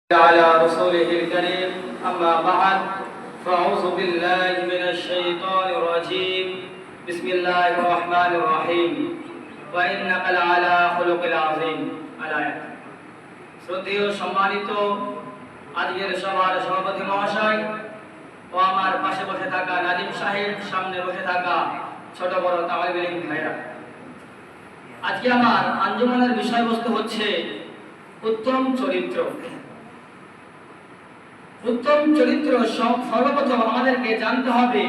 على رسوله الكريم أما بعد فأعوذ بالله من الشيطان الرجيم بسم الله الرحمن الرحيم وإنك لعلى خلق عظيم الآية শ্রদ্ধেয় সম্মানিত আজকের সভার সভাপতি মহাশয় ও আমার পাশে বসে থাকা নাজিম সাহেব, সামনে বসে থাকা ছোট বড় তালিবে ইলম ভাইরা, আজকে আমার আঞ্জুমানের বিষয়বস্তু হচ্ছে উত্তম চরিত্র। উত্তম চরিত্র সর্বপ্রথম আমাদেরকে জানতে হবে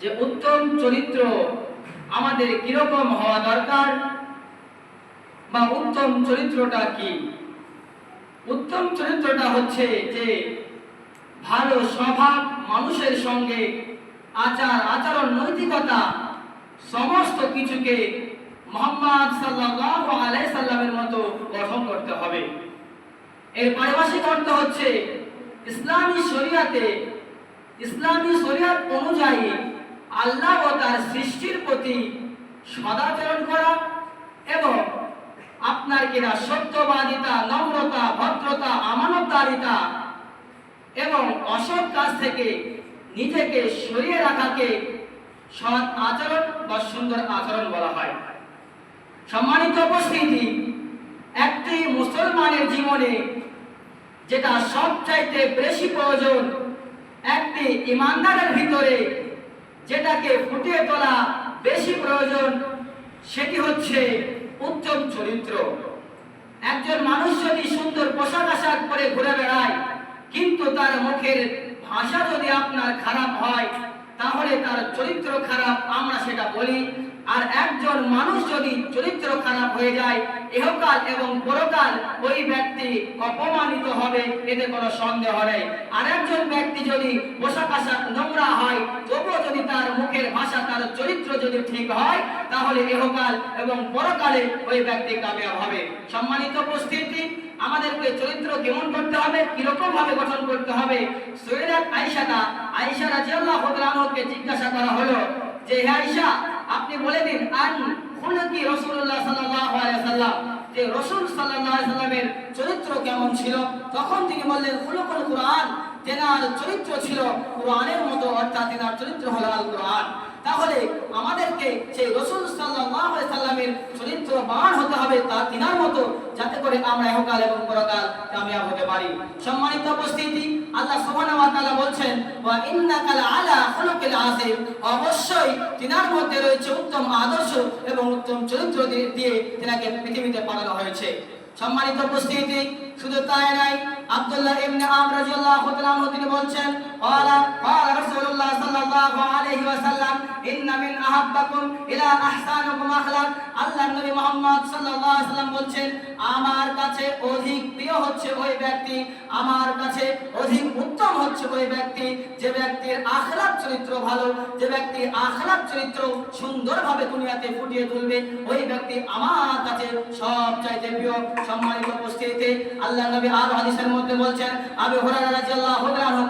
যে উত্তম চরিত্র আমাদের কিরকম হওয়া দরকার বা উত্তম চরিত্রটা কি। উত্তম চরিত্রটা হচ্ছে যে ভালো স্বভাব, মানুষের সঙ্গে আচার আচরণ, নৈতিকতা, সমস্ত কিছুকে মুহাম্মদ সাল্লাল্লাহু আলাইহি সাল্লামের মতো গঠন করতে হবে। এর পারিভাষিক অর্থ হচ্ছে ইসলামী শরিয়ত অনুযায়ী আল্লাহ ও তার সৃষ্টির প্রতি সদাচরণ করা এবং আপনার কিনা সত্যবাদিতা, নম্রতা, ভদ্রতা, আমানতদারিতা এবং অসৎ কাজ থেকে নিজেকে সরিয়ে রাখাকে সৎ আচরণ বা সুন্দর আচরণ বলা হয়। সম্মানিত উপস্থিতি, একটি মুসলমানের জীবনে যেটা সবচাইতে বেশি প্রয়োজন, একটি ইমানদারের ভিতরে যেটাকে ফুটিয়ে তোলা বেশি প্রয়োজন, সেটি হচ্ছে উত্তম চরিত্র। একজন মানুষ যদি সুন্দর পোশাক আশাক পরে ঘুরে বেড়ায় কিন্তু তার মুখের ভাষা যদি আপনার খারাপ হয় তাহলে তার চরিত্র খারাপ, আমরা সেটা বলি। আর একজন মানুষ যদি চরিত্র খারাপ হয়ে যায়, ইহকাল এবং পরকাল ওই ব্যক্তি অপমানিত হবে, এতে কোনো সন্দেহ নেই। আর একজন ব্যক্তি যদি পোশাক আশাক নোংরা হয়, তবুও যদি তার মুখের ভাষা, তার চরিত্র যদি ঠিক হয়, তাহলে ইহকাল এবং পরকালে ওই ব্যক্তি কামিয়াব হবে। সম্মানিত উপস্থিতি, আমাদেরকে চরিত্র কেমন করতে হবে, কিরকম ভাবে গঠন করতে হবে। সৈয়দাত আয়েশা রাদিয়াল্লাহু তাআলা আনহাকে জিজ্ঞাসা করা হলো যে, হে আয়েশা, আপনি বলে দিন আন খুলুকি রাসূলুল্লাহ সাল্লাল্লাহু আলাইহি ওয়াসাল্লাম, যে রাসূল সাল্লাল্লাহু আলাইহি ওয়াসাল্লামের চরিত্র কেমন ছিল। তখন তিনি বললেন খুলুকুল কুরআন, তেনার চরিত্র ছিল কুরআনের মতো, অর্থাৎ তেনার চরিত্র হলো আল কুরআন। তাহলে আমাদেরকে সেই রাসূল সাল্লাল্লাহু আলাইহি ওয়াসাল্লামের চরিত্রবান হতে হবে তার তিনার মতো, যাতে করে আমরা ইহকাল এবং পরকাল কামিয়াব হতে পারি। সম্মানিত উপস্থিতি, আল্লাহ সুবহানাহু ওয়া তাআলা বলছেন ওয়া ইন্নাকা লাআলা খুলুকিল আযীম, অবশ্যই তিনার মধ্যে রয়েছে উত্তম আদর্শ এবং উত্তম চরিত্র দিয়ে তিনাকে পৃথিবীতে পাঠানো হয়েছে। সম্মানিত উপস্থিতি, শুধু তাই নয়, আব্দুল্লাহ ইবনে আমর রাদিয়াল্লাহু তাআলা আনহু তিনি বলছেন ক্বালা রাসূলুল্লাহ সাল্লাল্লাহু আলাইহি ওয়াসাল্লাম ইন্না মিন আহাব্বাকুম ইলা আহসানিকুম আখলাক। আল্লাহর নবী মুহাম্মদ সাল্লাল্লাহু আলাইহি ওয়াসাল্লাম বলছেন, আমার কাছে অধিক প্রিয় হচ্ছে ওই ব্যক্তি, আমার কাছে অধিক উত্তম হচ্ছে ওই ব্যক্তি যে ব্যক্তির আখলাক চরিত্র ভালো, যে ব্যক্তি আখলাক চরিত্র সুন্দরভাবে দুনিয়াতে ফুটিয়ে তুলবে, ওই ব্যক্তি আমার কাছে সবচাইতে প্রিয়। সম্মানিত উপস্থিতি, আল্লাহর নবী আর হাদিসের মধ্যে বলছেন, আবু হুরায়রা রাদিয়াল্লাহু আনহু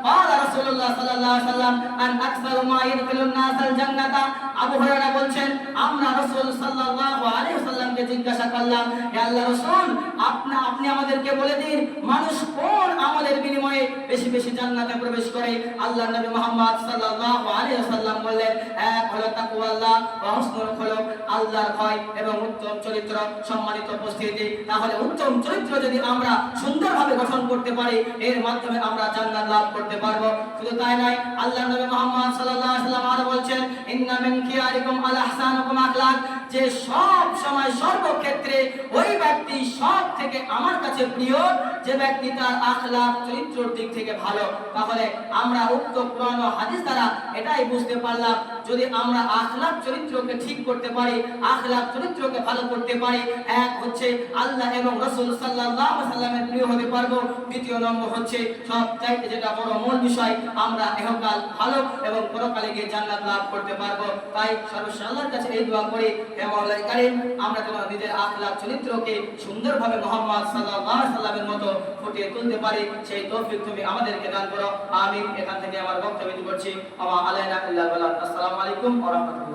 قال رسول الله صلى الله عليه وسلم ان اكثر ما يدخل الناس الجنه। আবু হুরায়রা বলছেন, আমরা রাসূল সাল্লাল্লাহু আলাইহি ওয়াসাল্লামকে জিজ্ঞাসা করলাম, হে আল্লাহর রাসূল, আপনি আমাদেরকে বলে দিন মানুষ কোন আমলের বিনিময়ে বেশি বেশি জান্নাতে প্রবেশ করে। আল্লাহর নবী মুহাম্মদ সাল্লাল্লাহু আলাইহি ওয়াসাল্লাম বললেন, এক হলো তাকওয়াল্লাহ ওয়া হুসনুল খুলুক, আল্লাহর ভয় এবং উত্তম চরিত্র। সম্মানিত উপস্থিতি, তাহলে উত্তম চরিত্র যদি আমরা সুন্দরভাবে গঠন করতে পারি, এর মাধ্যমে আমরা জান্নাত লাভ করতে পারবো। শুধু তাই নয়, আল্লাহর নবী মুহাম্মদ সাল্লাল্লাহু আলাইহি ওয়াসাল্লাম আরো বলছেন, ইন্না মিন খিয়ারিকুম আল আহসানুকুম আখলাক, যে সব সময় সর্বক্ষেত্রে ওই ব্যক্তি সব থেকে আমার কাছে প্রিয় যে ব্যক্তি তার আখলাক চরিত্রের দিক থেকে ভালো। তাহলে আমরা উক্ত কোরআন ও হাদিস দ্বারা এটাই বুঝতে পারলাম, যদি আমরা আখলাক চরিত্রকে ঠিক করতে পারি, আখলাক চরিত্রকে ভালো করতে পারি, এক হচ্ছে আল্লাহ এবং রাসূল সাল্লাল্লাহু আলাইহি ওয়াসাল্লামের প্রিয় হতে পারবো। দ্বিতীয় নম্বর হচ্ছে সবচাইতে যেটা বড় মূল বিষয়, আমরা ইহকাল ভালো এবং পরকালে গিয়ে জান্নাত লাভ করতে পারবো। তাই সর্বশেষ আল্লাহর কাছে এই দোয়া করি, হে মাওলাই কারীম, আমরা যেন নিজের আখলাক চরিত্রকে সুন্দরভাবে মুহাম্মদ সাল্লাল্লাহু আলাইহি ওয়াসাল্লামের মতো ফুটিয়ে তুলতে পারি, সেই তৌফিক তুমি আমাদেরকে দান করো। আমিন। এখান থেকে আমার বক্তব্য করছি, আমা আলাইনা ইল্লাল বালাগ। আসসালামু আলাইকুম ওয়া রাহমাতুল্লাহ।